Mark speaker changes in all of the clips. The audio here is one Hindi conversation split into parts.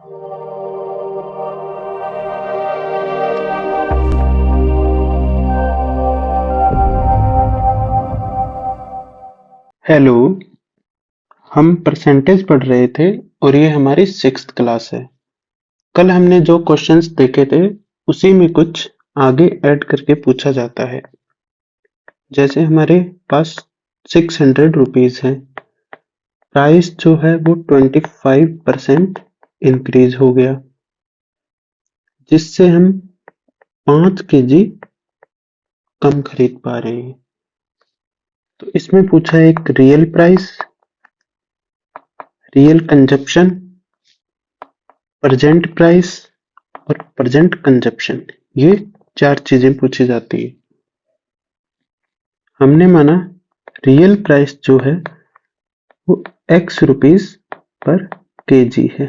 Speaker 1: हेलो। हम परसेंटेज पढ़ रहे थे और ये हमारी 6th क्लास है। कल हमने जो क्वेश्चंस देखे थे उसी में कुछ आगे ऐड करके पूछा जाता है। जैसे हमारे पास 600 रुपीज है, प्राइस जो है वो 25% इंक्रीज हो गया, जिससे हम 5 kg कम खरीद पा रहे हैं। तो इसमें पूछा है एक real price, real consumption, present price और प्रेजेंट कंजप्शन। ये 4 चीजें पूछी जाती है। हमने माना रियल प्राइस जो है वो x रुपीस पर केजी है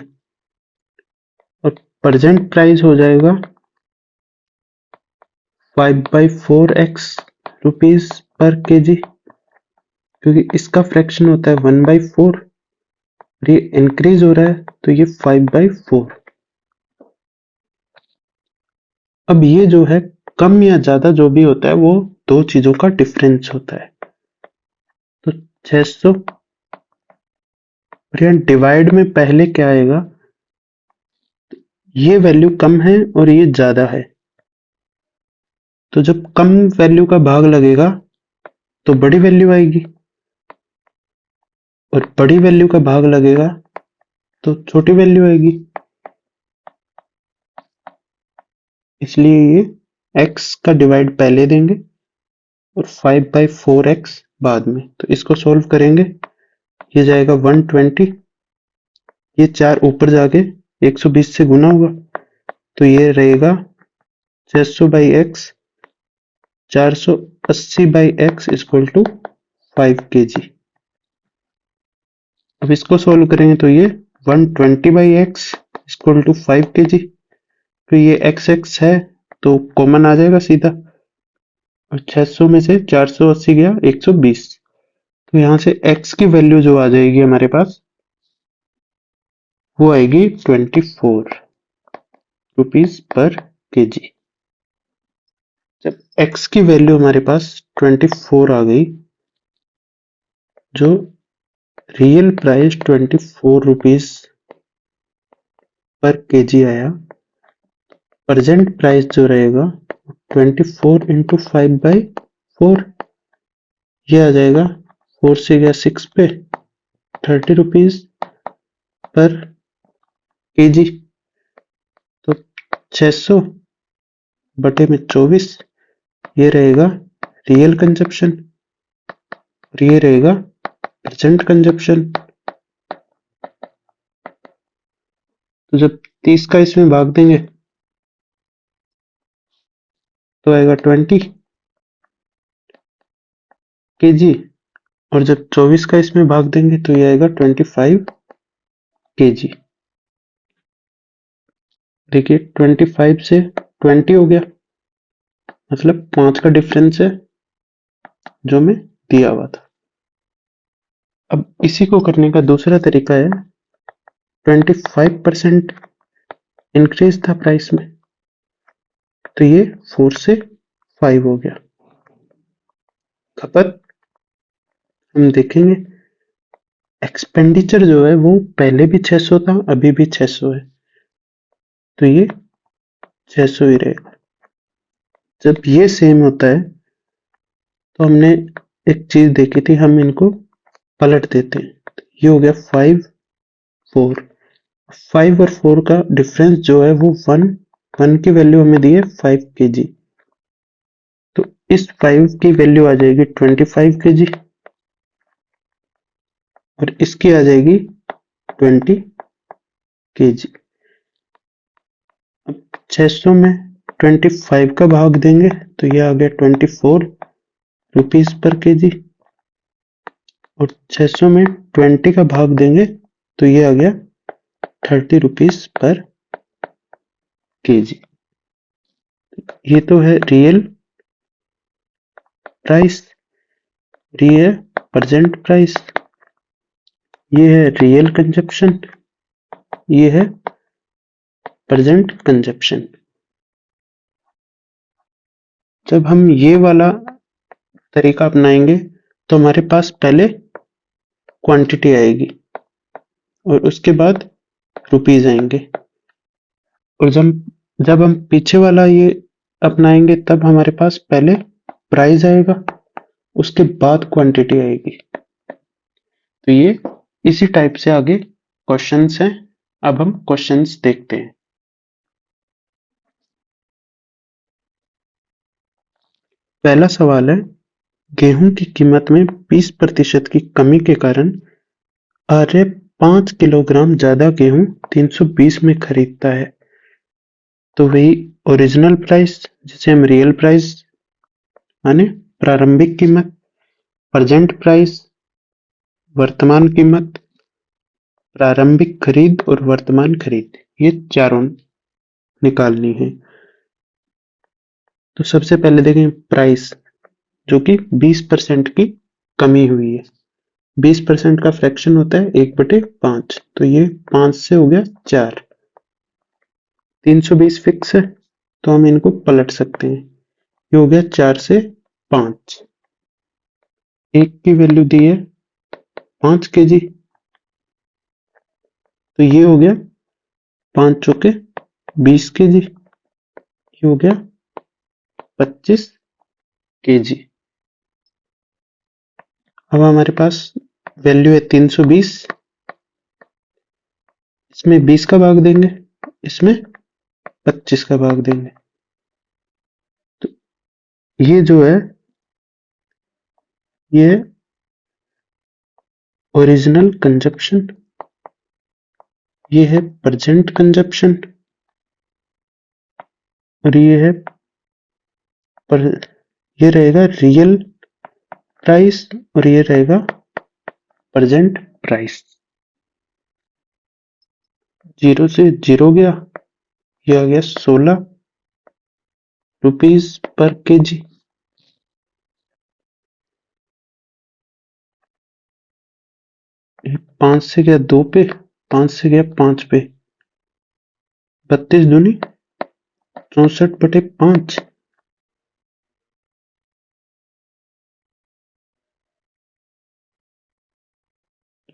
Speaker 1: और प्रेजेंट प्राइस हो जाएगा 5/4x रुपीस पर केजी, क्योंकि इसका फ्रैक्शन होता है 1/4 और ये इंक्रीज हो रहा है तो ये 5/4। अब ये जो है कम या ज्यादा जो भी होता है वो दो चीजों का डिफरेंस होता है। तो 600 और यहाँ डिवाइड में पहले क्या आएगा, ये वैल्यू कम है और ये ज्यादा है, तो जब कम वैल्यू का भाग लगेगा तो बड़ी वैल्यू आएगी और बड़ी वैल्यू का भाग लगेगा तो छोटी वैल्यू आएगी। इसलिए ये x का डिवाइड पहले देंगे और 5/4x बाद में। तो इसको सोल्व करेंगे, ये जाएगा 120, ये 4 ऊपर जाके 120 से गुना होगा तो ये रहेगा 600/x, 480/x equal to 5 kg। अब इसको सोल्व करेंगे तो ये 120/x इक्वल टू 5 kg। तो ये x है तो कॉमन आ जाएगा सीधा, और 600 में से 480 गया 120, तो यहाँ से x की वैल्यू जो आ जाएगी हमारे पास वो आएगी 24 रुपीज पर केजी। जब x की वैल्यू हमारे पास 24 आ गई, जो real price 24 rupees per KG आया, प्रेजेंट प्राइस जो रहेगा 24 इंटू 5/4, ये आ जाएगा 4 से गया 6 पे 30 रुपीज पर केजी। तो 600 बटे में 24, ये रहेगा रियल कंजप्शन और ये रहेगा प्रेजेंट कंजप्शन। तो जब 30 का इसमें भाग देंगे तो आएगा 20 kg, और जब 24 का इसमें भाग देंगे तो ये आएगा 25 kg। देखिए 25 से 20 हो गया, मतलब 5 का डिफरेंस है जो में दिया हुआ था। अब इसी को करने का दूसरा तरीका है, 25% इंक्रीज था प्राइस में तो ये 4 से 5 हो गया। खपत हम देखेंगे, एक्सपेंडिचर जो है वो पहले भी 600 था, अभी भी 600 है, तो ये 600 ही रहेगा। जब ये सेम होता है तो हमने एक चीज देखी थी, हम इनको पलट देते हैं। ये हो गया 5 4, 5 और 4 का डिफरेंस जो है वो 1 की वैल्यू हमें दी है 5 kg, तो इस 5 की वैल्यू आ जाएगी 25 kg और इसकी आ जाएगी 20 kg। अब 600 में 25 का भाग देंगे तो ये आ गया 24 रुपीज पर केजी, और 600 में 20 का भाग देंगे तो ये आ गया 30 रुपीज पर केजी। ये तो है रियल प्राइस, ये है प्रेजेंट प्राइस, ये है रियल कंजप्शन, ये है प्रेजेंट कंजप्शन। जब हम ये वाला तरीका अपनाएंगे तो हमारे पास पहले क्वांटिटी आएगी और उसके बाद रुपीज आएंगे, और जब हम पीछे वाला ये अपनाएंगे तब हमारे पास पहले प्राइस आएगा, उसके बाद क्वांटिटी आएगी। तो ये इसी टाइप से आगे क्वेश्चंस हैं। अब हम क्वेश्चंस देखते हैं। पहला सवाल है, गेहूं की कीमत में 20% की कमी के कारण आर्य 5 किलोग्राम ज्यादा गेहूं 320 में खरीदता है। तो वही ओरिजिनल प्राइस, जिसे हम रियल प्राइस माने प्रारंभिक कीमत, प्रेजेंट प्राइस वर्तमान कीमत, प्रारंभिक खरीद और वर्तमान खरीद, ये चारों निकालनी है। तो सबसे पहले देखें प्राइस, जो कि 20% की कमी हुई है। 20% का फ्रैक्शन होता है 1/5, तो ये 5 से हो गया 4। 320 फिक्स है तो हम इनको पलट सकते हैं। ये हो गया 4 से 5। एक की वैल्यू दी है 5 kg, तो ये हो गया 5 चौके 20 kg, ये हो गया 25 kg। अब हमारे पास वैल्यू है 320, इसमें 20 का भाग देंगे, इसमें 25 का भाग देंगे। तो ये जो है ये ओरिजिनल कंजप्शन, ये है प्रेजेंट कंजप्शन, और ये है पर ये रहेगा रियल प्राइस, और ये रहेगा प्रेजेंट प्राइस। 0 से 0 गया, ये आ गया 16 रुपीज पर केजी। पांच से गया 2 पे, 5 से गया 5 पे, 32 दूनी 64/5।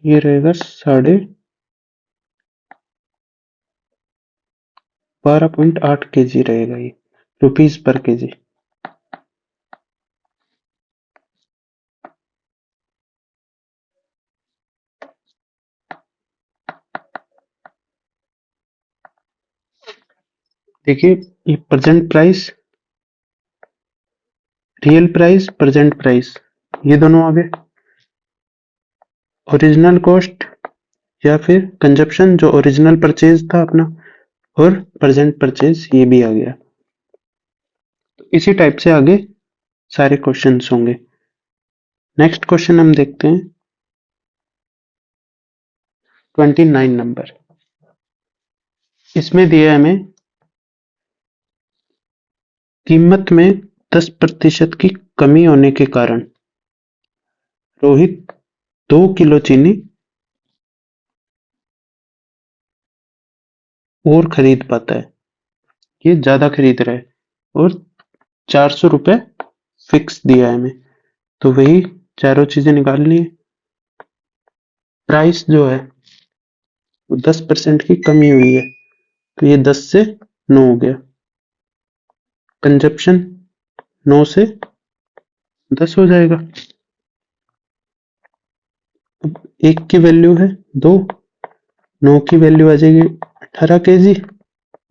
Speaker 1: ये रहेगा 12.8 kg रहेगा, ये रुपीज पर केजी। देखिए ये present price, real price, present price, ये दोनों आ गए। ओरिजिनल कॉस्ट या फिर कंजप्शन जो ओरिजिनल परचेज था अपना, और प्रेजेंट परचेज ये भी आ गया। तो इसी टाइप से आगे सारे क्वेश्चंस होंगे। नेक्स्ट क्वेश्चन हम देखते हैं 29 नंबर। इसमें दिया है हमें कीमत में 10% की कमी होने के कारण रोहित 2 किलो चीनी और खरीद पाता है। ये ज्यादा खरीद रहा है और 400 रुपए फिक्स दिया है हमें। तो वही चारों चीजें निकालनी है। प्राइस जो है वो 10% की कमी हुई है, तो ये 10 से 9 हो गया। कंजप्शन 9 से 10 हो जाएगा। अब एक की वैल्यू है 2, 9 की वैल्यू आ जाएगी 18 kg।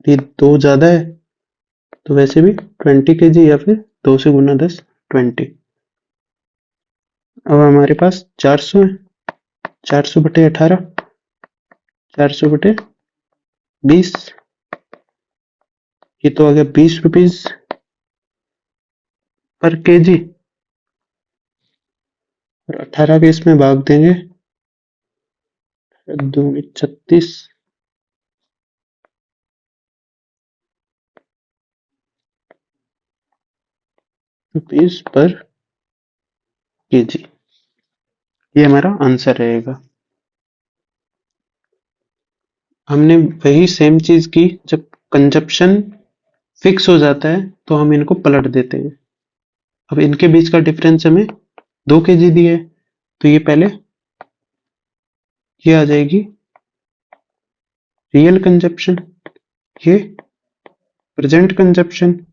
Speaker 1: ये 2 ज्यादा है तो वैसे भी 20 kg, या फिर 2 से गुना 10 20। अब हमारे पास 400 है, 400/18, 400/20, ये तो आ गया 20 रुपीज पर केजी, और 18 के इसमें भाग देंगे, 36 रुपीज पर केजी। ये हमारा आंसर रहेगा। हमने वही सेम चीज की जब कंजप्शन फिक्स हो जाता है तो हम इनको पलट देते हैं। अब इनके बीच का डिफरेंस हमें 2 kg दिया है, तो ये पहले ये आ जाएगी रियल कंजप्शन, ये प्रेजेंट कंजप्शन,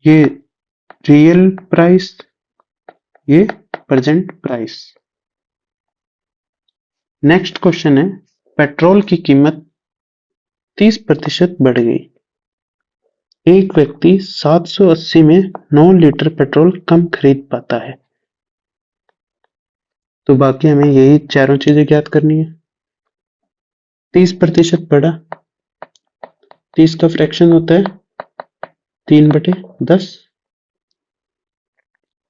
Speaker 1: ये रियल प्राइस, ये प्रेजेंट प्राइस। नेक्स्ट क्वेश्चन है, पेट्रोल की कीमत 30% बढ़ गई। एक व्यक्ति 780 में 9 लीटर पेट्रोल कम खरीद पाता है। तो बाकी हमें यही चारों चीजें ज्ञात करनी है। 30% बढ़ा, 30 का फ्रैक्शन होता है 3/10,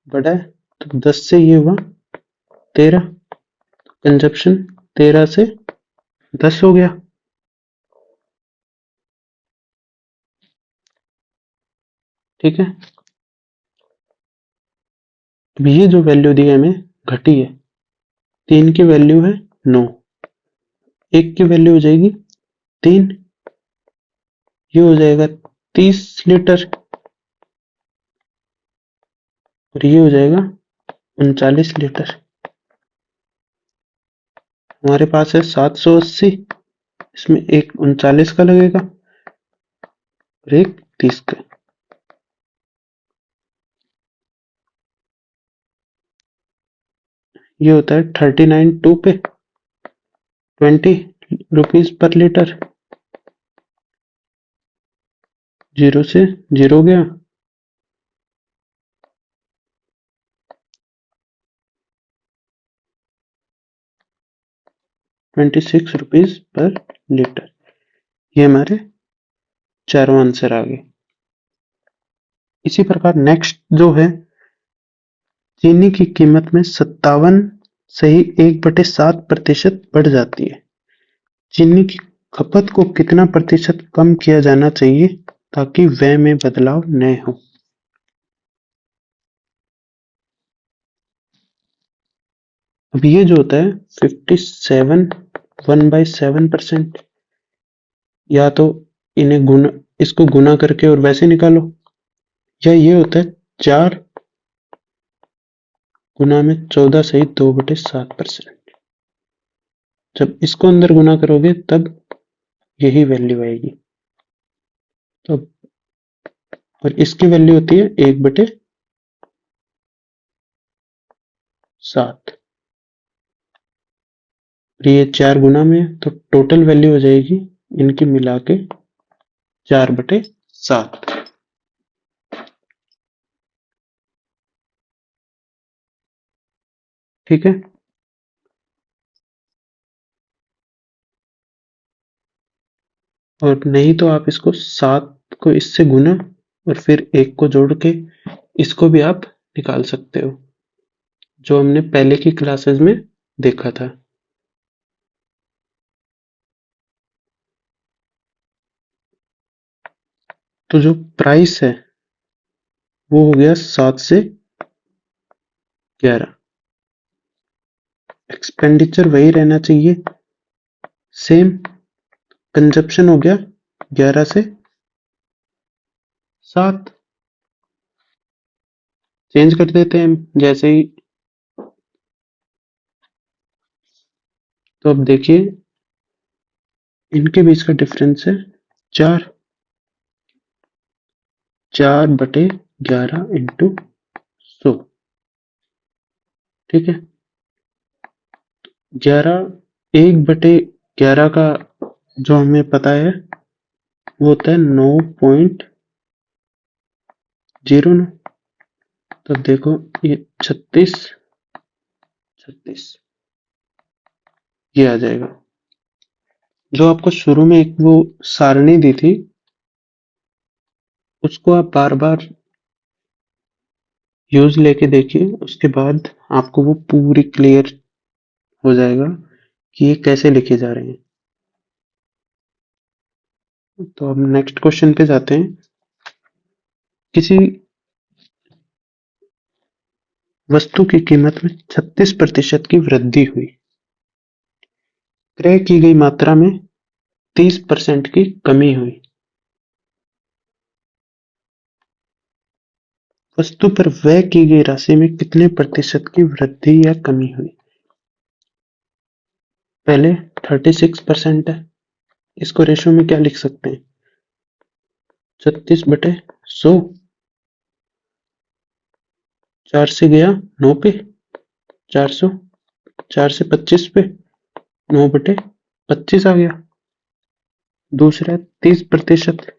Speaker 1: बढ़ा है तो 10 से ये हुआ 13, कंजप्शन 13 से 10 हो गया। ठीक है, अब ये जो वैल्यू दी है हमें घटी है। 3 की वैल्यू है 9, 1 की वैल्यू हो जाएगी 3, ये हो जाएगा 30 लीटर और ये हो जाएगा 39 लीटर। हमारे पास है 780, इसमें एक 39 का लगेगा और एक 30 का। ये होता है 39 पे 20 रुपीज पर लीटर। 0 से 0 गया, 26 रुपीज पर लीटर। ये हमारे चारों आंसर आ गए। इसी प्रकार नेक्स्ट जो है, चीनी की कीमत में 57 से ही 1/7% बढ़ जाती है। चीनी की खपत को कितना प्रतिशत कम किया जाना चाहिए ताकि व्यय में बदलाव न हो। अब ये जो होता है 57 1/7%, या तो इन्हें गुना, इसको गुना करके और वैसे निकालो, या ये होता है 4 गुना में 14 सही 2/7%। जब इसको अंदर गुना करोगे तब यही वैल्यू आएगी। तो और इसकी वैल्यू होती है 1/7। ये 4 गुना में, तो टोटल वैल्यू हो जाएगी इनकी मिला के 4/7। ठीक है, और नहीं तो आप इसको 7 को इससे गुना और फिर 1 को जोड़ के इसको भी आप निकाल सकते हो, जो हमने पहले की क्लासेस में देखा था। तो जो प्राइस है वो हो गया 7 से 11। एक्सपेंडिचर वही रहना चाहिए सेम। कंजप्शन हो गया 11 से 7, चेंज कर देते हैं जैसे ही। तो अब देखिए इनके बीच का डिफरेंस है 4, 4/11 इंटू 100। ठीक है, 11 1/11 का जो हमें पता है वो होता है 9.09। तो देखो ये 36 36 ये आ जाएगा। जो आपको शुरू में एक वो सारणी दी थी उसको आप बार बार यूज लेके देखिए, उसके बाद आपको वो पूरी क्लियर हो जाएगा कि ये कैसे लिखे जा रहे हैं। तो अब नेक्स्ट क्वेश्चन पे जाते हैं। किसी वस्तु की कीमत में 36% की वृद्धि हुई। क्रय की गई मात्रा में 30% की कमी हुई। वस्तु पर व्यय की गई राशि में कितने प्रतिशत की वृद्धि या कमी हुई? पहले 36% है, इसको रेशो में क्या लिख सकते हैं? 36/100। 4 से गया 9 पे, 400। 4 से 25 पे, 9/25 आ गया। दूसरा 30%,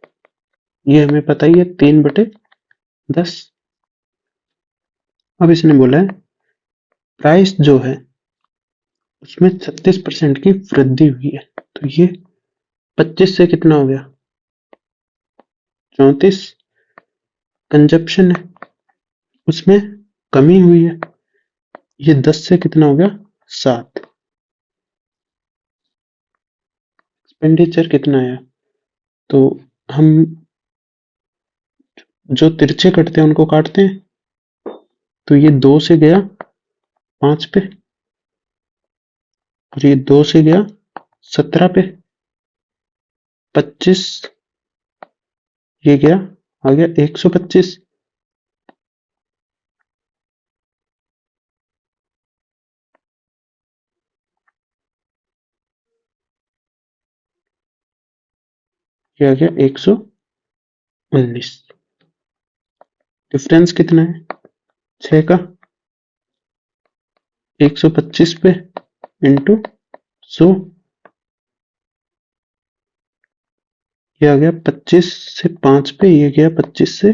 Speaker 1: ये हमें पता ही है, 3/10। अब इसने बोला है प्राइस जो है उसमें 36% की वृद्धि हुई है, तो ये 25 से कितना हो गया? 34। कंजप्शन है, उसमें कमी हुई है, ये 10 से कितना हो गया? 7। एक्सपेंडिचर कितना आया? तो हम जो तिरछे कटते हैं उनको काटते हैं, तो ये 2 से गया 5 पे, और ये 2 से गया 17 पे। 25, ये गया आ गया 125। ये आ गया 119। डिफरेंस कितना है? 6 का। 125 पे इंटू 100, ये आ गया 25 से 5 पे, ये गया 25 से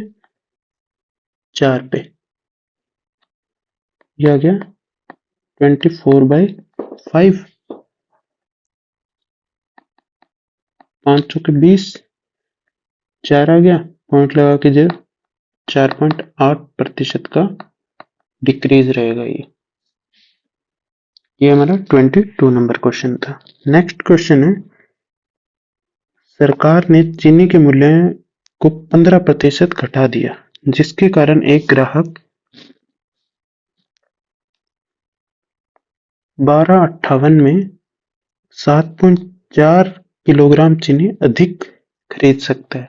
Speaker 1: 4 पे, ये आ गया 24/5। 5 चौके 20, 4 आ गया, पॉइंट लगा के जो 4.8% का डिक्रीज रहेगा। ये हमारा 22 नंबर क्वेश्चन था। नेक्स्ट क्वेश्चन है, सरकार ने चीनी के मूल्य को 15% घटा दिया, जिसके कारण एक ग्राहक 1258 में 7.4 किलोग्राम चीनी अधिक खरीद सकता है।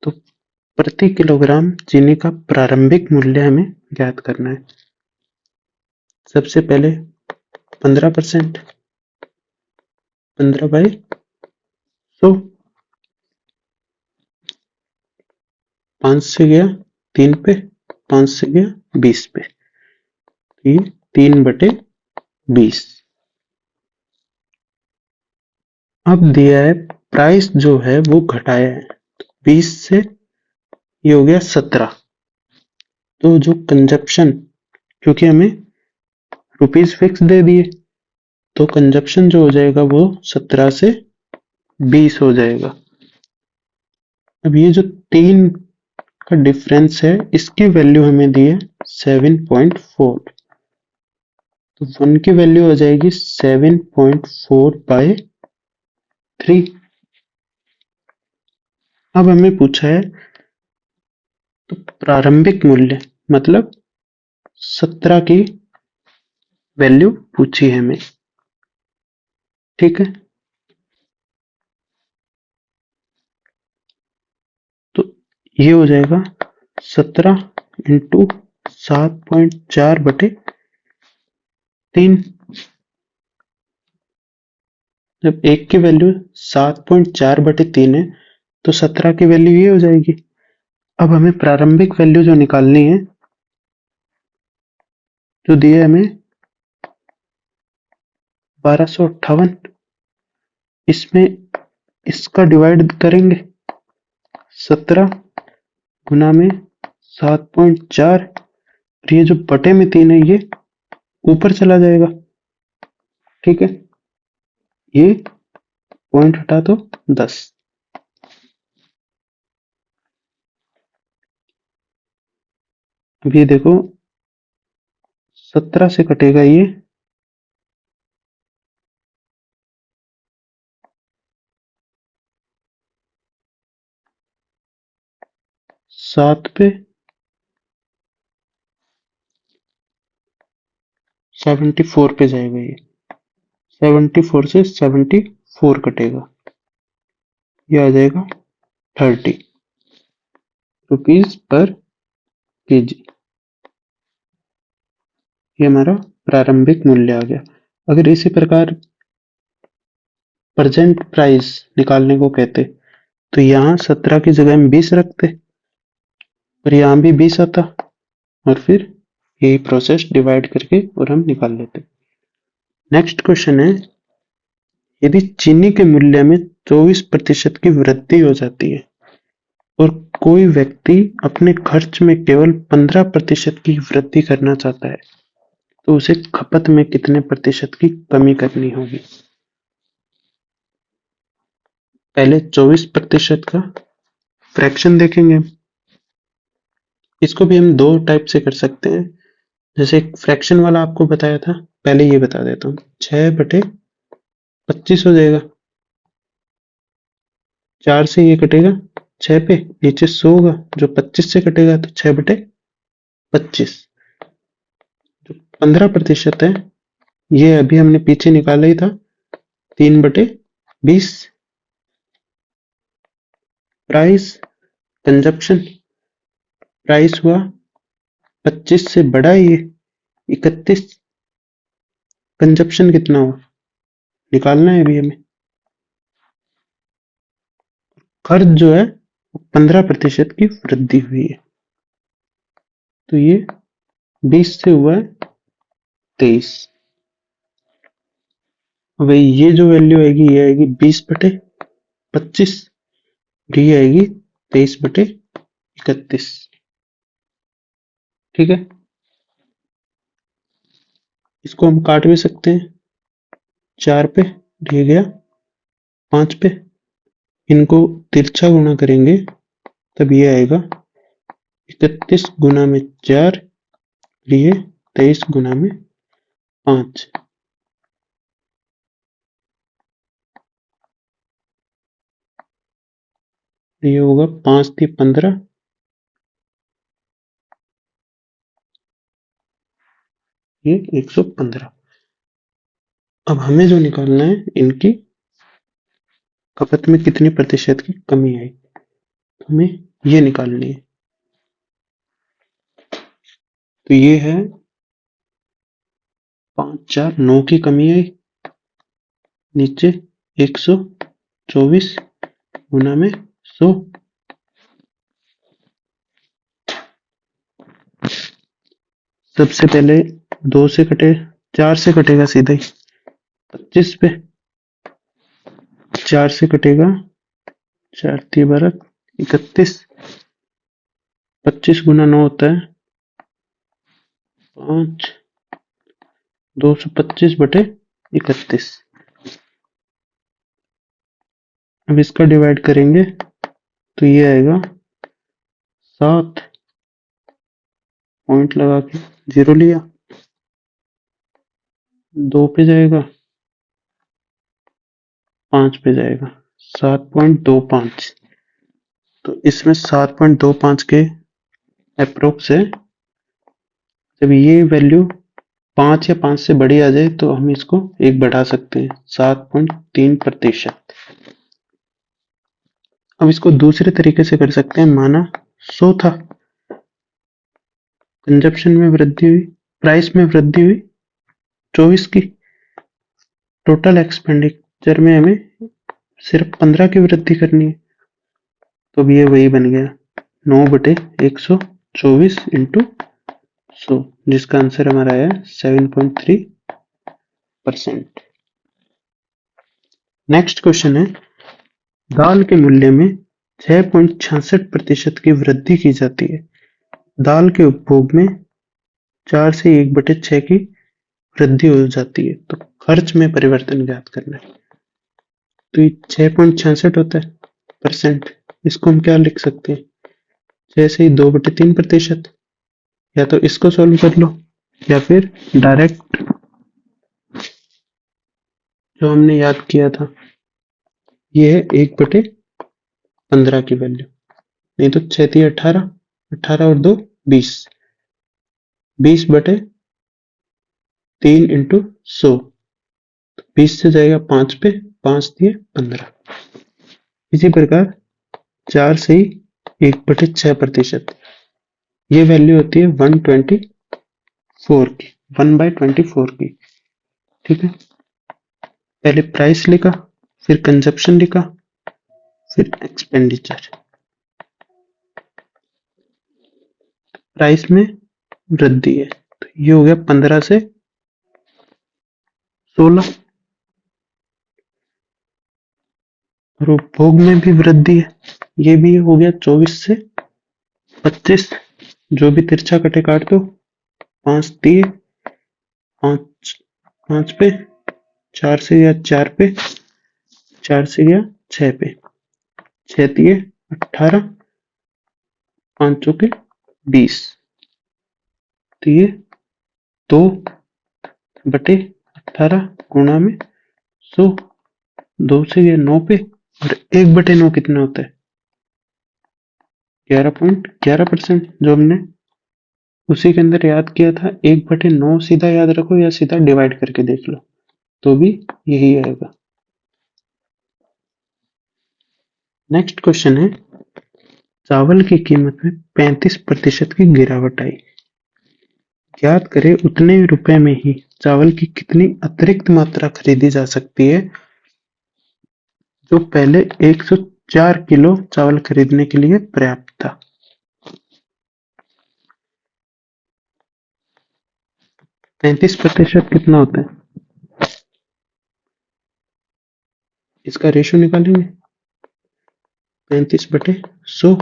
Speaker 1: तो प्रति किलोग्राम चीनी का प्रारंभिक मूल्य हमें ज्ञात करना है। सबसे पहले 15%, 15/100, 5 से गया 3 पे, 5 से गया 20 पे, ये 3/20। अब दिया है प्राइस जो है वो घटाया है, 20 से ये हो गया 17। तो जो कंजप्शन, क्योंकि हमें रुपीस फिक्स दे दिए, तो कंजप्शन जो हो जाएगा वो 17 से 20 हो जाएगा। अब ये जो 3 का डिफरेंस है, इसकी वैल्यू हमें दी है 7.4, तो 1 की वैल्यू हो जाएगी 7.4/3। अब हमें पूछा है तो प्रारंभिक मूल्य मतलब 17 की वैल्यू पूछी है हमें, ठीक है। तो ये हो जाएगा 17 इंटू 7.4/3। जब एक की वैल्यू 7.4/3 है, तो 17 की वैल्यू ये हो जाएगी। अब हमें प्रारंभिक वैल्यू जो निकालनी है, जो दी है हमें 1258, इसमें इसका डिवाइड करेंगे, 17 गुना में 7.4, और ये जो बटे में 3 है ये ऊपर चला जाएगा, ठीक है। ये पॉइंट हटा तो 10। अब ये देखो 17 से कटेगा ये 7 पे, 74 पे जाएगा, ये 74 से 74 कटेगा। ये आ जाएगा 30 रुपीज पर केजी। ये हमारा प्रारंभिक मूल्य आ गया। अगर इसी प्रकार प्रेजेंट प्राइस निकालने को कहते तो यहाँ 17 की जगह हम 20 रखते और यहाँ भी 20 आता और फिर यही प्रोसेस डिवाइड करके और हम निकाल लेते। नेक्स्ट क्वेश्चन है, यदि चीनी के मूल्य में 24% की वृद्धि हो जाती है और कोई व्यक्ति अपने खर्च में केवल 15% की वृद्धि करना चाहता है तो उसे खपत में कितने प्रतिशत की कमी करनी होगी। पहले 24% का फ्रैक्शन देखेंगे। इसको भी हम दो टाइप से कर सकते हैं। जैसे फ्रैक्शन वाला आपको बताया था, पहले ये बता देता हूँ। 6/25 हो जाएगा। 4 से ये कटेगा 6 पे, नीचे 100 होगा जो 25 से कटेगा तो 6/25। जो 15% है ये अभी हमने पीछे निकाला ही था, 3/20। प्राइस कंजप्शन, प्राइस हुआ 25 से बड़ा ये 31। कंजप्शन कितना हुआ निकालना है अभी हमें। खर्च जो है 15% की वृद्धि हुई है तो ये 20 से हुआ है 23। वही ये जो वैल्यू आएगी ये आएगी 20/25, ये आएगी 23/31। ठीक है, इसको हम काट भी सकते हैं। 4 पे ये गया 5 पे, इनको तिरछा गुणा करेंगे तब ये आएगा 31 गुना में 4, ये 23 गुना में 5। ये होगा 5 × 15, ये 115। अब हमें जो निकालना है इनकी खपत में कितनी प्रतिशत की कमी आई, हमें ये निकालनी है। तो ये है 5, 4, 9 की कमी आई, नीचे 124 गुना में 100। सबसे पहले 2 से कटे, 4 से कटेगा सीधा ही 25 पे, 4 से कटेगा 4 × 12 31, 25 गुना 9 होता है 5, 225/31। अब इसका डिवाइड करेंगे तो ये आएगा 7, पॉइंट लगा के 0 लिया, 2 पे जाएगा 5 पे जाएगा 7.25। तो इसमें 7.25 के अप्रोक्स है। जब ये वैल्यू 5 या 5 से बड़ी आ जाए तो हम इसको एक बढ़ा सकते हैं, 7.3%। अब इसको दूसरे तरीके से कर सकते हैं। माना 100 था, कंजप्शन में वृद्धि हुई, प्राइस में वृद्धि हुई 24 की, टोटल एक्सपेंडिचर में हमें सिर्फ 15 की वृद्धि करनी है। तो अब ये वही बन गया 9/124 इंटू 100, जिसका आंसर हमारा आया 7.3%। नेक्स्ट क्वेश्चन है, दाल के मूल्य में 6.66% की वृद्धि की जाती है। दाल के उपभोग में 4 से 1/6 की वृद्धि हो जाती है तो खर्च में परिवर्तन ज्ञात करना है। तो ये 6.66 होता है परसेंट, इसको हम क्या लिख सकते हैं, 6 से 2/3%। या तो इसको सॉल्व कर लो या फिर डायरेक्ट जो हमने याद किया था ये है 1/15 की वैल्यू। नहीं तो 6 × 18, 18 और 2 20, 20/3 इंटू 100, 20 से जाएगा 5 पे, 5 × 15। इसी प्रकार 4 से ही 1/6%, ये वैल्यू होती है 1/24 की, 1/24 की। ठीक है, पहले प्राइस लिखा, फिर कंजप्शन लिखा, फिर एक्सपेंडिचर। प्राइस में वृद्धि है तो ये हो गया 15 से 16, और उपभोग में भी वृद्धि है, ये भी हो गया 24 से 25। जो भी तिरछा कटे काट दो, 5 दिए, 5 5 पे, 4 से गया 4 पे, 4 से गया 6 पे, 6 दिए 18, 5 चौके 20, तो ये 2/18 गुणा में 100, 2 से गया 9 पे, और 1/9 कितना होता है? 11.11%, जो हमने उसी के अंदर याद किया था। 1/9 सीधा याद रखो या सीधा डिवाइड करके देख लो, तो भी यही आएगा। नेक्स्ट क्वेश्चन है, चावल की कीमत में 35% की गिरावट आई। ज्ञात करें उतने रुपए में ही चावल की कितनी अतिरिक्त मात्रा खरीदी जा सकती है जो पहले 104 किलो चावल खरीदने के लिए पर्याप्त था। पैंतीस प्रतिशत कितना होता है? इसका रेशो निकालेंगे, 35/100,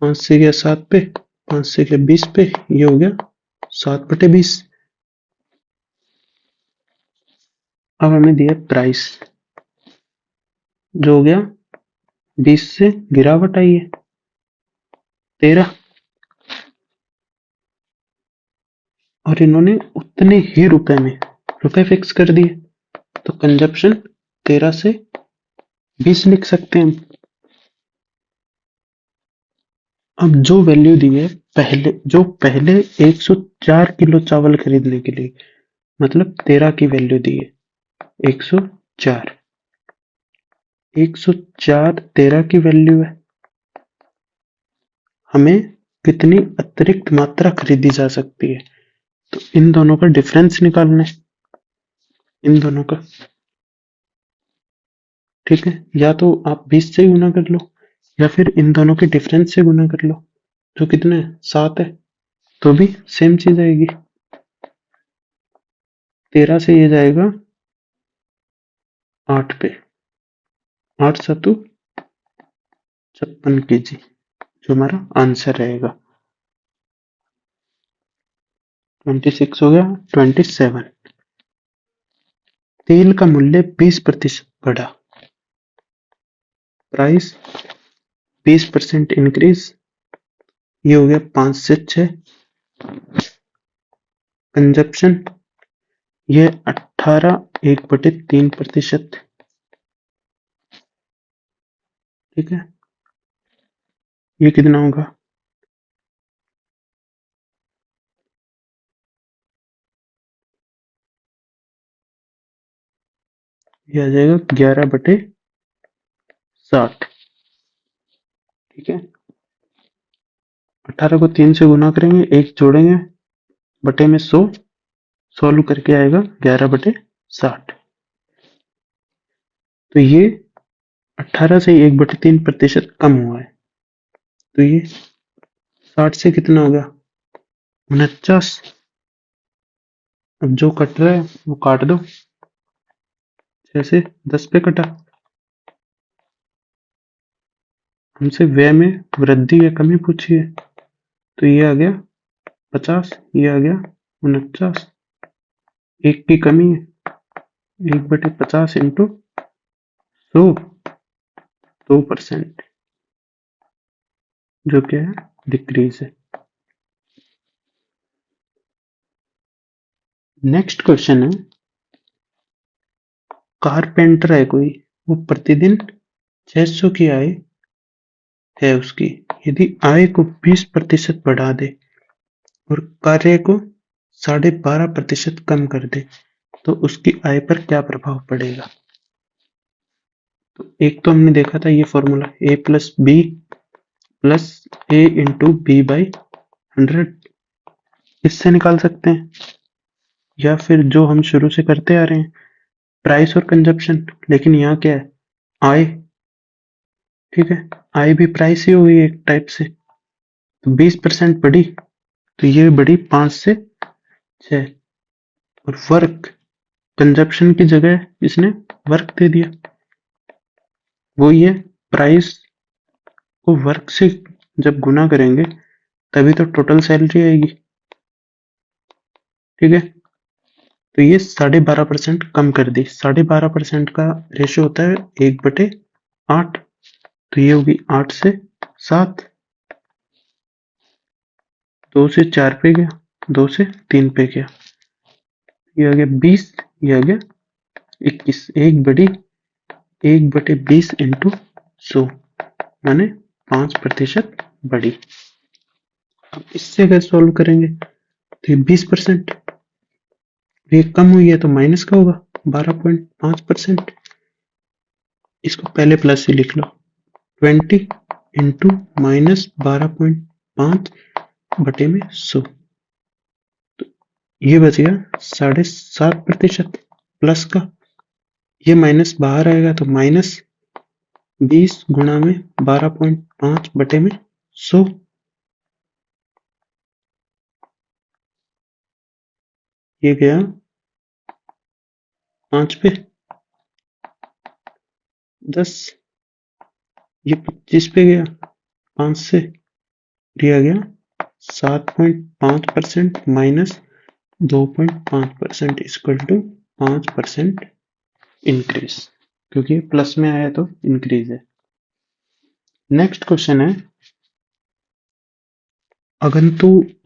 Speaker 1: 5 से गया 7 पे, 5 से गया 20 पे, ये हो गया 7/20। अब हमें दिया प्राइस, जो हो गया 20 से गिरावट आई है 13, और इन्होंने उतने ही रुपए में रुपए फिक्स कर दिए, तो कंजप्शन 13 से 20 लिख सकते हैं हम। अब जो वैल्यू दी है पहले 104 किलो चावल खरीदने के लिए, मतलब 13 की वैल्यू दी है, 104, 104 13 की वैल्यू है। हमें कितनी अतिरिक्त मात्रा खरीदी जा सकती है, तो इन दोनों का डिफरेंस निकालना है, इन दोनों का। ठीक है, या तो आप 20 से गुना कर लो, या फिर इन दोनों के डिफरेंस से गुना कर लो, जो कितना है 7 है, तो भी सेम चीज आएगी। 13 से ये जाएगा 8 पे, 8 सतु 56 kg, जो हमारा आंसर रहेगा। 26 हो गया, 27। तेल का मूल्य 20% बढ़ा, प्राइस 20% इंक्रीज, ये हो गया 5 से 6। कंजप्शन ये 18 1/3%। ठीक है, ये कितना होगा? ये आ जाएगा 11/60। ठीक है, 18 को 3 से गुना करेंगे, 1 जोड़ेंगे, बटे में 100, सॉल्व करके आएगा 11/60। तो ये 18 से 1/3% कम हुआ है, तो ये 60 से कितना हो गया? 49। अब जो कट रहा है वो काट दो, 6 से 10 पे कटा। हमसे व्यय में वृद्धि या कमी पूछी है, तो ये आ गया 50, ये आ गया 49, एक की कमी है, 1/50 इंटू 100, 2%, जो क्या है डिक्रीज है। नेक्स्ट क्वेश्चन है, कारपेंटर है कोई, वो प्रतिदिन 600 की आय है उसकी, यदि आय को 20% बढ़ा दे और कार्य को 12.5% कम कर दे, तो उसकी आय पर क्या प्रभाव पड़ेगा? तो एक तो हमने देखा था ये formula a plus B plus A into B by 100, इससे निकाल सकते हैं, या फिर जो हम शुरू से करते आ रहे हैं, प्राइस और कंजप्शन। लेकिन यहाँ क्या है, आय, ठीक है, आय भी प्राइस ही होगी एक टाइप से। तो 20% बढ़ी, तो ये बढ़ी 5 से 6। और वर्क, कंजप्शन की जगह इसने वर्क दे दिया, वही है, प्राइस को वर्क से जब गुना करेंगे तभी तो टोटल सैलरी आएगी, ठीक है। तो ये 12.5% कम कर दी। 12.5% का रेशो होता है 1/8, तो ये होगी 8 से 7, 2 से 4 पे गया, 2 से 3 पे गया, ये आ गया 20, ये आ गया 21। 1/20 इंटू 100 माने 5% बढ़ी। अब इससे अगर सोल्व करेंगे तो ये 20%, ये कम हुई है तो माइनस का होगा 12.5%। इसको पहले प्लस से लिख लो, 20 इंटू माइनस 12.5 बटे में 100, ये बच गया 7.5% प्लस का। ये माइनस बाहर आएगा तो माइनस 20 गुणा में 12.5 बटे में 100, ये गया 5 पे 10, ये 25 पे गया 5 से, ये आ गया 7.5% माइनस 2.5% इक्वल टू 5% इंक्रीज, क्योंकि प्लस में आया तो इंक्रीज है। नेक्स्ट क्वेश्चन है,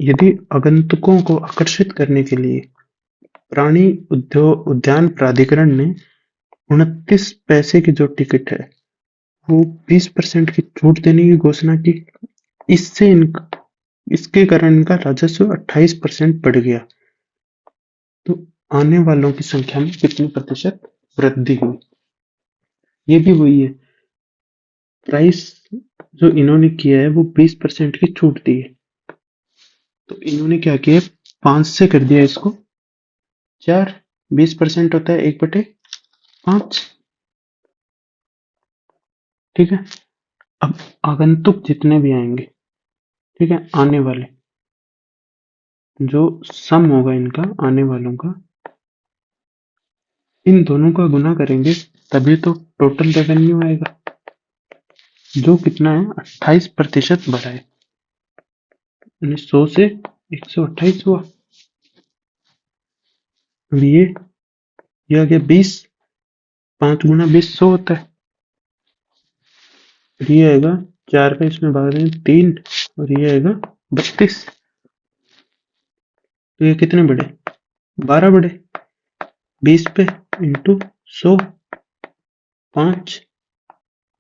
Speaker 1: यदि आगंतुकों को आकर्षित करने के लिए प्राणी उद्यान प्राधिकरण ने 29 पैसे की जो टिकट है वो 20% की छूट देने की घोषणा की, इससे इसके कारण इनका राजस्व 28% बढ़ गया, तो आने वालों की संख्या में कितनी प्रतिशत वृद्धि हुई। ये भी वही है, प्राइस जो इन्होंने किया है वो 20% की छूट दी है, तो इन्होंने क्या किया, 5 से कर दिया इसको 4, 20% होता है 1/5, ठीक है। अब आगंतुक जितने भी आएंगे, ठीक है, आने वाले जो सम होगा इनका आने वालों का, इन दोनों का गुना करेंगे तभी तो टोटल रेवेन्यू आएगा, जो कितना है 28% बढ़ा है, 100 से 128 हुआ। अब ये आ गया 20, 5 गुना 20 100 होता है, और ये आएगा 4 का इसमें भाग दें 3, और ये आएगा 32, तो ये कितने बढ़े, 12 बढ़े, 20 पे इंटू 100 5,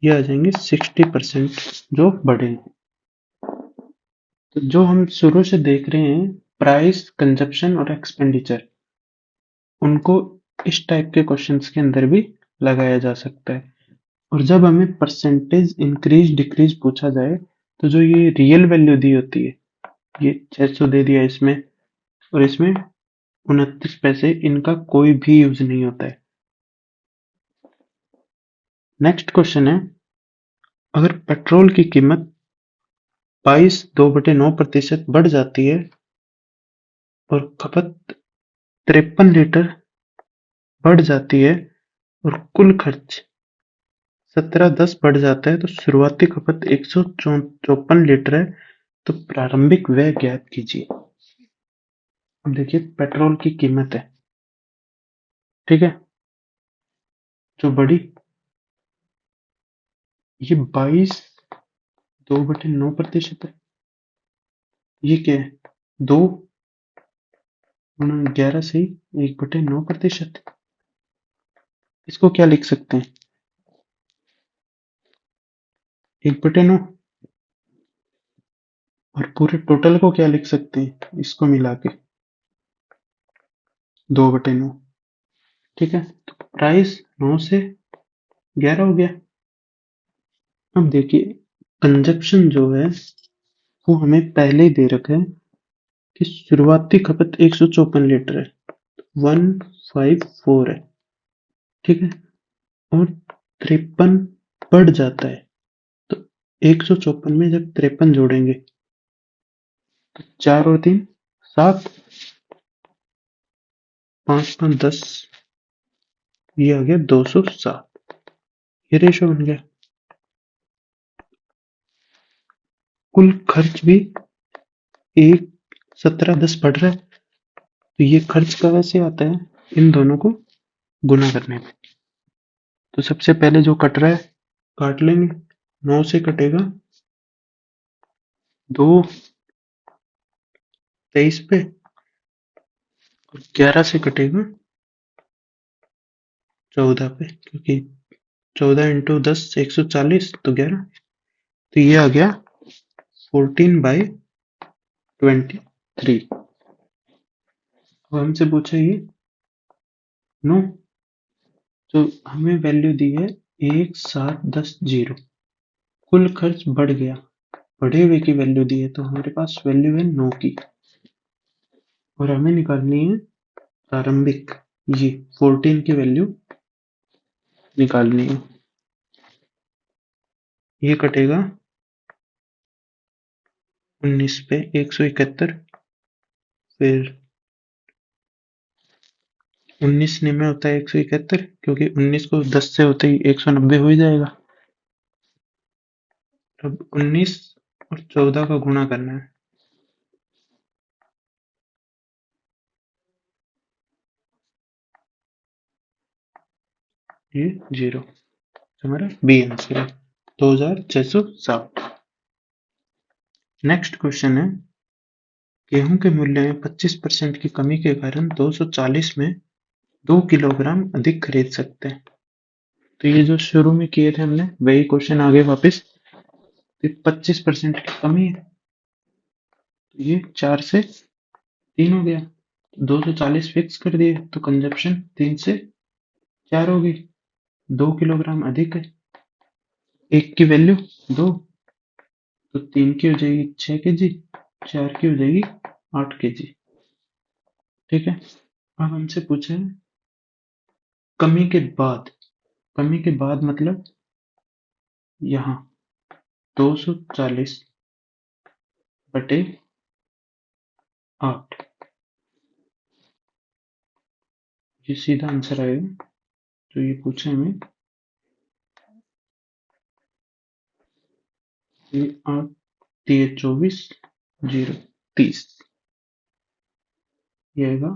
Speaker 1: ये आ जाएंगे 60% जो बढ़े हैं। तो जो हम शुरू से देख रहे हैं, प्राइस, कंजप्शन और एक्सपेंडिचर, उनको इस टाइप के क्वेश्चंस के अंदर भी लगाया जा सकता है। और जब हमें परसेंटेज इंक्रीज डिक्रीज पूछा जाए, तो जो ये रियल वैल्यू दी होती है, ये 600 दे दिया इसमें, और इसमें 29 पैसे, इनका कोई भी यूज नहीं होता है। नेक्स्ट क्वेश्चन है, अगर पेट्रोल की कीमत 22.2/9% बढ़ जाती है और खपत 53 लीटर बढ़ जाती है और कुल खर्च 1710 बढ़ जाता है, तो शुरुआती खपत 154 लीटर है, तो प्रारंभिक व्यय ज्ञात कीजिए। अब देखिए पेट्रोल की कीमत है, ठीक है, जो बढ़ी, ये 22.2/9% है। ये क्या है, 2 × 11 से 1/9%। इसको क्या लिख सकते हैं, 1/9, और पूरे टोटल को क्या लिख सकते हैं, इसको मिला के 2/9, ठीक है। तो प्राइस 9 से 11 हो गया। अब देखिए कंजप्शन जो है वो हमें पहले ही दे रखा है कि शुरुआती खपत 154 लीटर है, 154 है, ठीक है। और 53 बढ़ जाता है, तो 154 में जब 53 जोड़ेंगे तो 4 और 3 7, 5 5 10, ये आ गया 207। ये रेशो बन गया। कुल खर्च भी 1 17 10 बढ़ रहा है, तो ये खर्च का वैसे आता है इन दोनों को गुना करने में। तो सबसे पहले जो कट रहा है काट लेंगे। 9 से कटेगा 2 23 पे, और 11 से कटेगा 14 पे, क्योंकि 14 × 10 140, तो 11। तो ये आ गया 14/23। अब हमसे पूछा ये नो, तो हमें वैल्यू दी है 1710। कुल खर्च बढ़ गया, बढ़े हुए की वैल्यू दी है, तो हमारे पास वैल्यू है 9 की, और हमें निकालनी है प्रारंभिक, ये 14 की वैल्यू निकालनी है। ये कटेगा 19 पे 171, फिर 19 में होता है 171, क्योंकि 19 को 10 से होते ही 190 हो ही जाएगा। अब 19 और 14 का गुणा करना है। ये 0, हमारा बी आंसर है 2660। नेक्स्ट क्वेश्चन है, गेहूं के मूल्य में 25% की कमी के कारण 240 में 2 किलोग्राम अधिक खरीद सकते हैं। तो ये जो शुरू में किए थे हमने वही क्वेश्चन आगे वापस, 25% की कमी है, तो ये 4 से 3 हो गया, 240 फिक्स कर दिए, तो कंजप्शन 3 से 4 होगी, 2 किलोग्राम अधिक है। एक की वैल्यू 2, तो 3 की हो जाएगी 6 kg, 4 की हो जाएगी 8 kg, ठीक है। अब हमसे पूछे कमी के बाद, कमी के बाद मतलब यहाँ 240/8, ये सीधा आंसर आएगा। तो ये पूछे हमें ये 8 3 24 0 30, ये आएगा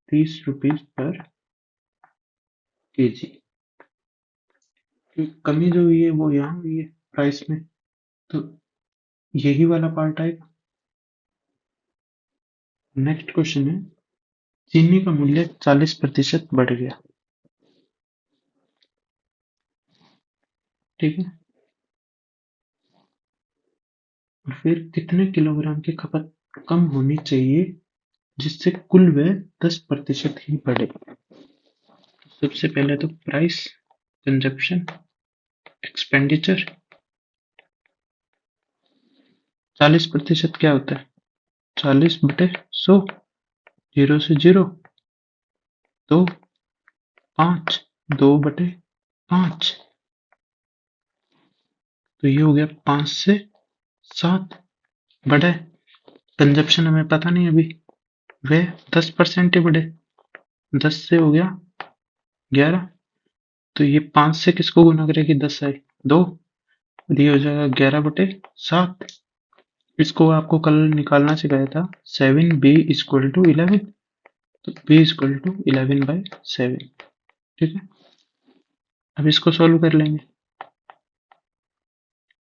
Speaker 1: 30 रुपीज/kg। कमी जो हुई है वो यहाँ हुई है प्राइस में, तो यही वाला पार्ट आएगा। नेक्स्ट क्वेश्चन है, चीनी का मूल्य 40% बढ़ गया, ठीक है। और फिर कितने किलोग्राम की खपत कम होनी चाहिए जिससे कुल व्यय 10% ही बढ़े। सबसे पहले तो प्राइस, कंजप्शन, एक्सपेंडिचर। 40% क्या होता है? 40/100, 0 से 0, तो 5, 2/5, तो ये हो गया 5 से 7 बढ़े। कंजप्शन हमें पता नहीं अभी, वे 10% ही बढ़े, 10 से हो गया 11, तो ये 5 से किसको गुना करेगी, 10 आई 2, और ये हो जाएगा 11/7। इसको आपको कल निकालना सिखाया था, 7b=11, तो b=11/7, ठीक है। अब इसको सॉल्व कर लेंगे,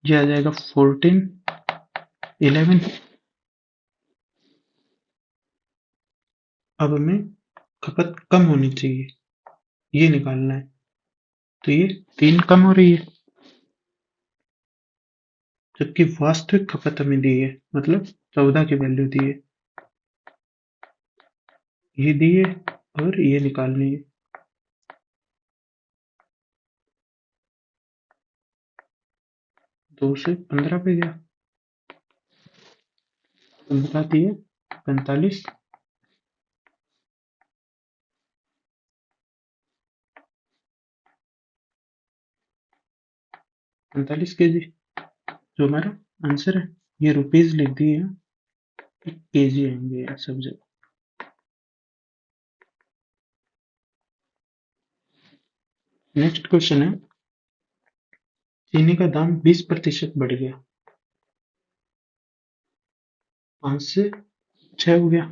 Speaker 1: ये आ जाएगा 14 11। अब हमें खपत कम होनी चाहिए, ये निकालना है, तो ये 3 कम हो रही है, जबकि वास्तविक खपत हमें दी है, मतलब 14 की वैल्यू दी है, ये दी है, और ये निकालनी है। 2 से 15 पे गया, 15 दिए 45, 45 kg जो हमारा आंसर है। ये रुपीज लिख दिए, केजी आएंगे यार सब जगह। नेक्स्ट क्वेश्चन है, चीनी का दाम 20% बढ़ गया, 5 से 6 हो गया।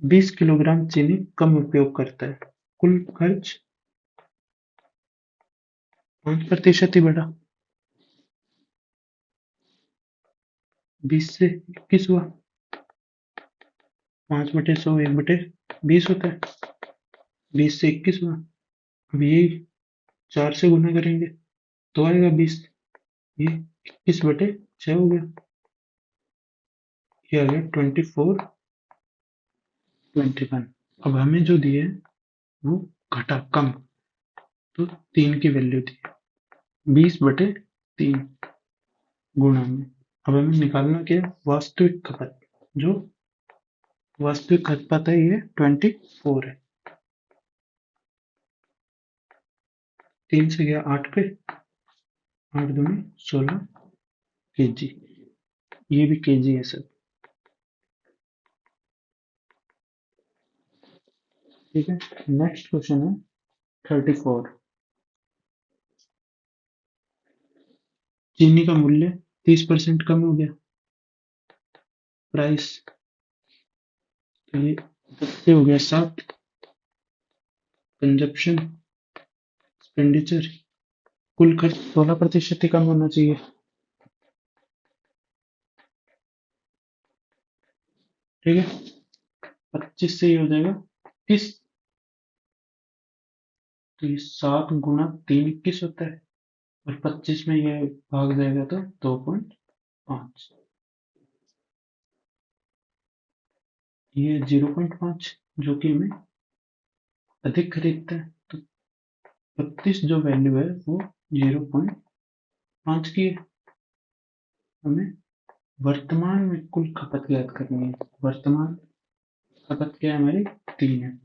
Speaker 1: 20 किलोग्राम चीनी कम उपयोग करता है, कुल खर्च 5% ही बढ़ा। 20 से 21 हुआ, 5/100 1/20 होता है, 20 से 21 हुआ। अब ये 4 से गुना करेंगे तो आएगा 20, ये 21/6 हो गया, ये आ गया 24/21। अब हमें जो दिए वो घटा कम, तो 3 की वैल्यू दी, 20/3 गुणा में। अब हमें निकालना क्या है, वास्तविक खपत। जो वास्तविक खपत है ये 24 है। 3 से गया 8 पे, 8 दूनी 16 kg, ये भी kg है सर। ठीक है, नेक्स्ट क्वेश्चन है 34। चीनी का मूल्य 30% कम हो गया, प्राइस, तो ये 10 से हो गया 7, कंजप्शन एक्सपेंडिचर, कुल खर्च 16% ही कम होना चाहिए। ठीक है, 25 से ही हो जाएगा 21, तो ये 7 × 3 21 होता है, और 25 में ये भाग जाएगा तो 2.5, ये 0.5 जो कि हमें अधिक खरीदता है, तो 32 जो वैल्यू है वो 0.5 की है। हमें वर्तमान में कुल खपत ज्ञात करनी है, वर्तमान खपत क्या है हमारी, 3 है,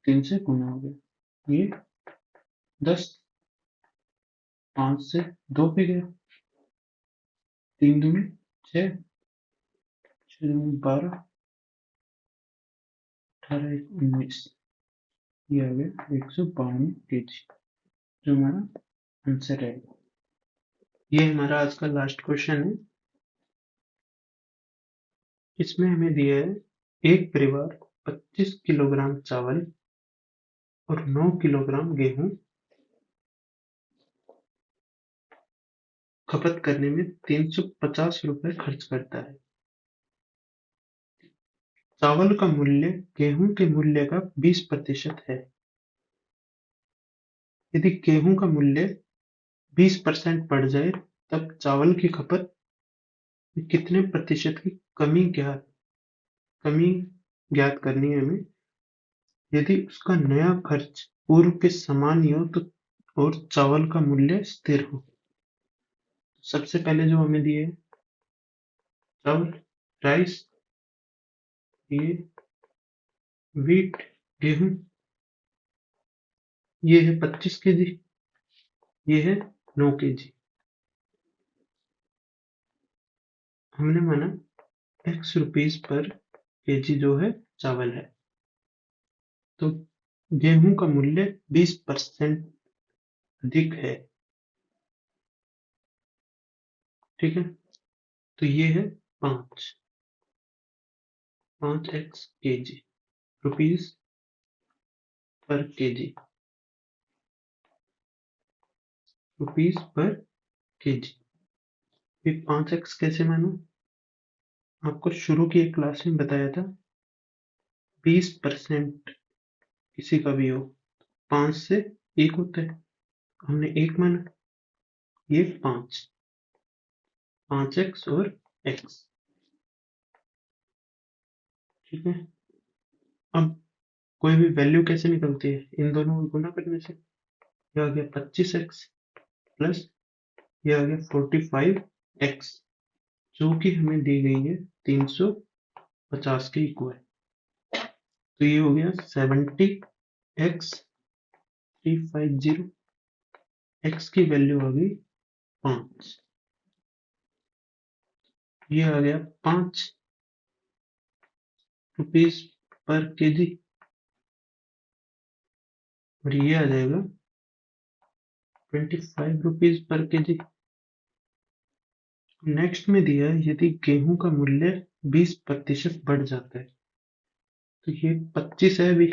Speaker 1: 3 से गुना हो गया, ये 10, 5 से 2 पे गया, 3 दूनी 6, 6 दूनी 12, 18 19, ये आ गया 152 kg, जो हमारा आंसर है। ये हमारा आज का लास्ट क्वेश्चन है। इसमें हमें दिया है, एक परिवार 25 किलोग्राम चावल और 9 किलोग्राम गेहूं खपत करने में 350 रुपए खर्च करता है। चावल का मूल्य गेहूं के मूल्य का 20% है। यदि गेहूं का मूल्य 20% बढ़ जाए तब चावल की खपत में कितने प्रतिशत की कमी ज्ञात करनी है हमें। यदि उसका नया खर्च पूर्व के समान ही हो तो, और चावल का मूल्य स्थिर हो। सबसे पहले जो हमें दिए चावल, राइस, ये व्हीट गेहूं, ये है 25 kg, ये है 9 kg। हमने माना x रुपीज पर केजी जो है चावल है, तो गेहूं का मूल्य 20% अधिक है। ठीक है, तो ये है 5x kg, rupees per KG, rupees per KG. ये 5x कैसे मानो, आपको शुरू की एक क्लास में बताया था, 20% किसी का भी हो 5 से 1 होता है, हमने 1 माना, ये 5x और x। ठीक है, अब कोई भी वैल्यू कैसे निकलती है, इन दोनों को गुना करने से। ये आ गया 25x प्लस ये आ गया 45x, जो कि हमें दी गई है 350 के इक्वल। तो ये हो गया 70x 350, x की वैल्यू आ गई 5, ये आ गया 5 रुपीज पर केजी, और ये आ जाएगा 25 रुपीज पर केजी। नेक्स्ट में दिया है यदि गेहूं का मूल्य 20% बढ़ जाता है, तो ये 25 है अभी,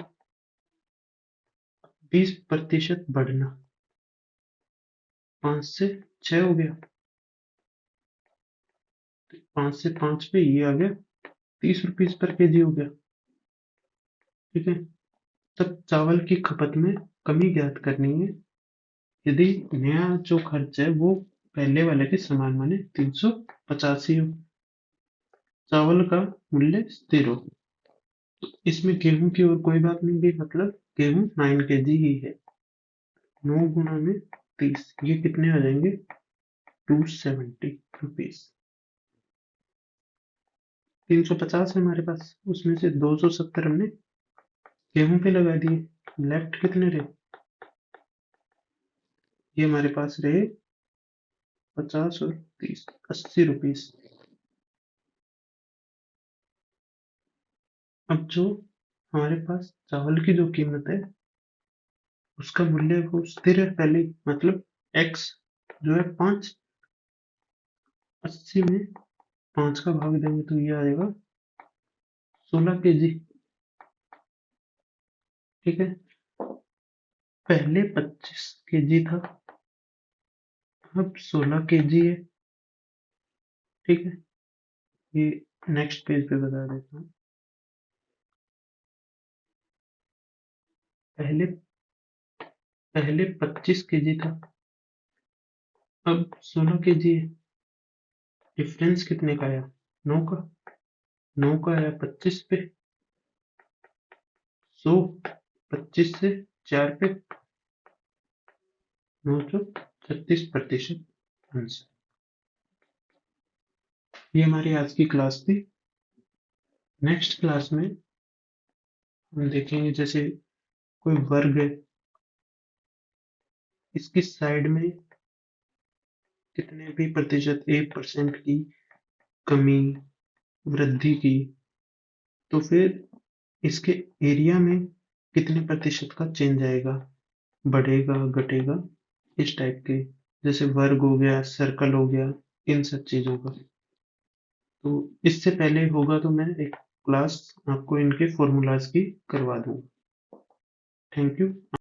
Speaker 1: 20% बढ़ना, 5 से 6 हो गया, 5 से 5 पे ये आ गया 30 रुपीज पर केजी हो गया। ठीक है, तब चावल की खपत में कमी ज्ञात करनी है यदि नया जो खर्च है वो पहले वाले के समान माने 385 हो, चावल का मूल्य स्थिर हो। तो इसमें गेहूं की और कोई बात नहीं गई, मतलब गेहूं 9 kg ही है। 9 गुना में 30, ये कितने आ जाएंगे 270 रुपीज। 350 है हमारे पास, उसमें से 270 हमने गेहूं पे लगा दिए, लेफ्ट कितने रहे, ये हमारे पास रहे 50 और 30, 80 रुपीज। अब जो हमारे पास चावल की जो कीमत है उसका मूल्य वो स्थिर है पहले ही, मतलब x जो है 5, 80 में 5 का भाग देंगे तो ये आएगा 16 kg। ठीक है, पहले 25 kg था, अब 16 kg है। ठीक है, ये नेक्स्ट पेज पे बता देता हूँ। पहले पहले 25 kg था, अब 16 kg है। डिफरेंस कितने का आया, 9 का, 9 का आया 25 पे, 100, 25 से 4 पे, 936% आंसर। ये हमारी आज की क्लास थी। नेक्स्ट क्लास में हम देखेंगे जैसे कोई वर्ग है, इसकी साइड में कितने भी प्रतिशत 1% की कमी, वृद्धि की, तो फिर इसके एरिया में कितने प्रतिशत का चेंज आएगा, बढ़ेगा घटेगा, इस टाइप के, जैसे वर्ग हो गया, सर्कल हो गया, इन सब चीजों का। तो इससे पहले होगा तो मैं एक क्लास आपको इनके फॉर्मूलाज की करवा दूंगा। Thank you.